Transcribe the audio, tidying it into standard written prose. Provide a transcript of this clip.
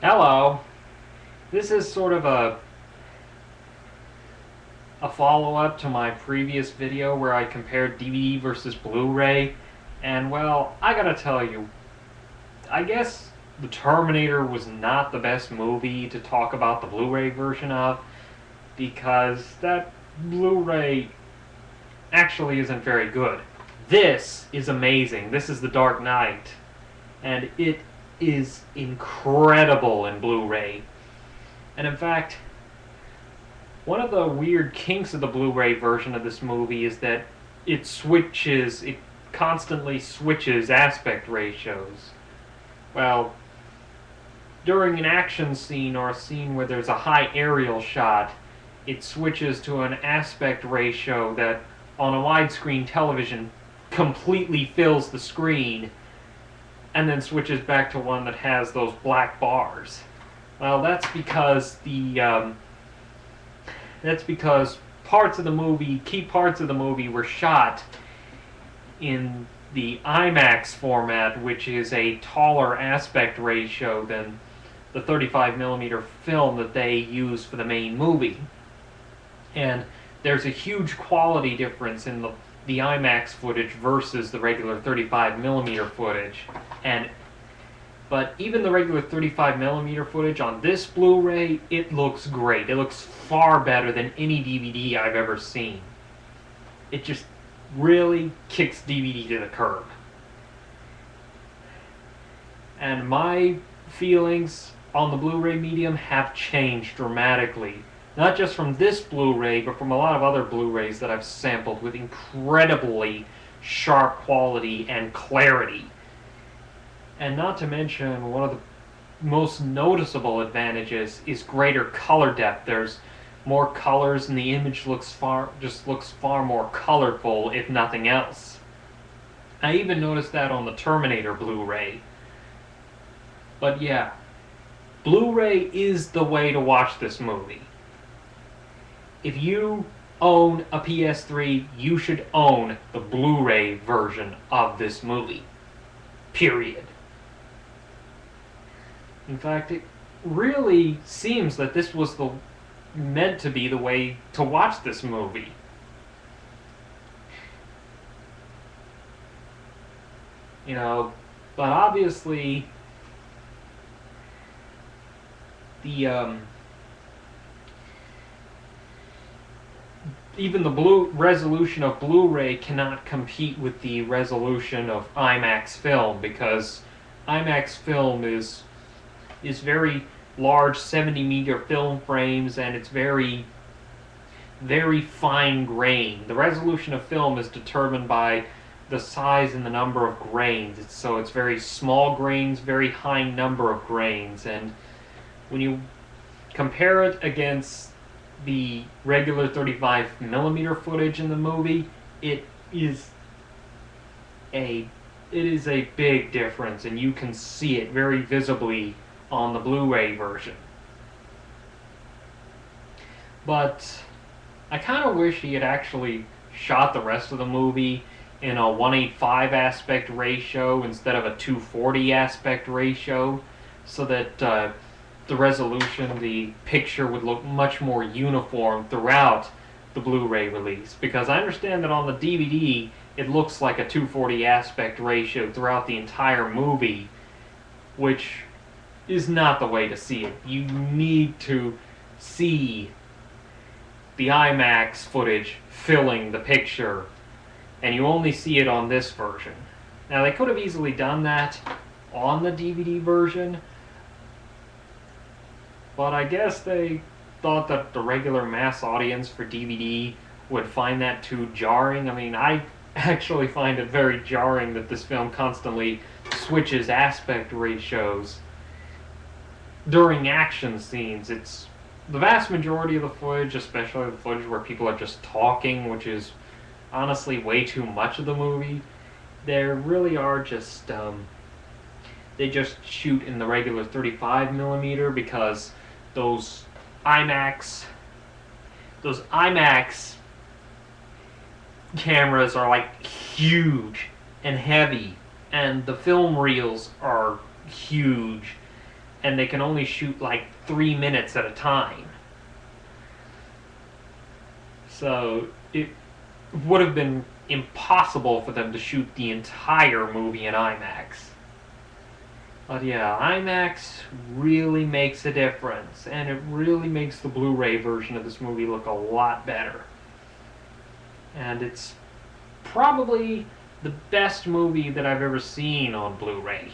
Hello. This is sort of a follow-up to my previous video where I compared DVD versus Blu-ray. And well, I gotta tell you, I guess The Terminator was not the best movie to talk about the Blu-ray version of, because that Blu-ray actually isn't very good. This is amazing. This is The Dark Knight, and it is incredible in Blu-ray. And in fact, one of the weird kinks of the Blu-ray version of this movie is that it constantly switches aspect ratios. Well, during an action scene or a scene where there's a high aerial shot, it switches to an aspect ratio that on a widescreen television completely fills the screen, and then switches back to one that has those black bars. Well, that's because key parts of the movie were shot in the IMAX format, which is a taller aspect ratio than the 35mm film that they use for the main movie. And there's a huge quality difference in the IMAX footage versus the regular 35mm footage. But even the regular 35mm footage on this Blu-ray, it looks great. It looks far better than any DVD I've ever seen. It just really kicks DVD to the curb. And my feelings on the Blu-ray medium have changed dramatically. Not just from this Blu-ray, but from a lot of other Blu-rays that I've sampled with incredibly sharp quality and clarity. And not to mention, one of the most noticeable advantages is greater color depth. There's more colors and the image looks far more colorful, if nothing else. I even noticed that on the Terminator Blu-ray. But yeah, Blu-ray is the way to watch this movie. If you own a PS3, you should own the Blu-ray version of this movie. Period. In fact, it really seems that this was meant to be the way to watch this movie. You know, but obviously the even the resolution of Blu-ray cannot compete with the resolution of IMAX film, because IMAX film is very large 70-meter film frames, and it's very, very fine grain. The resolution of film is determined by the size and the number of grains. So it's very small grains, very high number of grains, and when you compare it against the regular 35mm footage in the movie, it is a big difference, and you can see it very visibly on the Blu-ray version. But I kind of wish he had actually shot the rest of the movie in a 1:8:5 aspect ratio instead of a 2:40 aspect ratio, so that the resolution, the picture would look much more uniform throughout the Blu-ray release. Because I understand that on the DVD it looks like a 2:40 aspect ratio throughout the entire movie, which is not the way to see it. You need to see the IMAX footage filling the picture, and you only see it on this version. Now, they could have easily done that on the DVD version, but I guess they thought that the regular mass audience for DVD would find that too jarring. I mean, I actually find it very jarring that this film constantly switches aspect ratios during action scenes. It's the vast majority of the footage, especially the footage where people are just talking, which is honestly way too much of the movie. There really are just they just shoot in the regular 35mm, because those IMAX cameras are like huge and heavy, and the film reels are huge, and they can only shoot like 3 minutes at a time. So it would have been impossible for them to shoot the entire movie in IMAX. But yeah, IMAX really makes a difference, and it really makes the Blu-ray version of this movie look a lot better. And it's probably the best movie that I've ever seen on Blu-ray.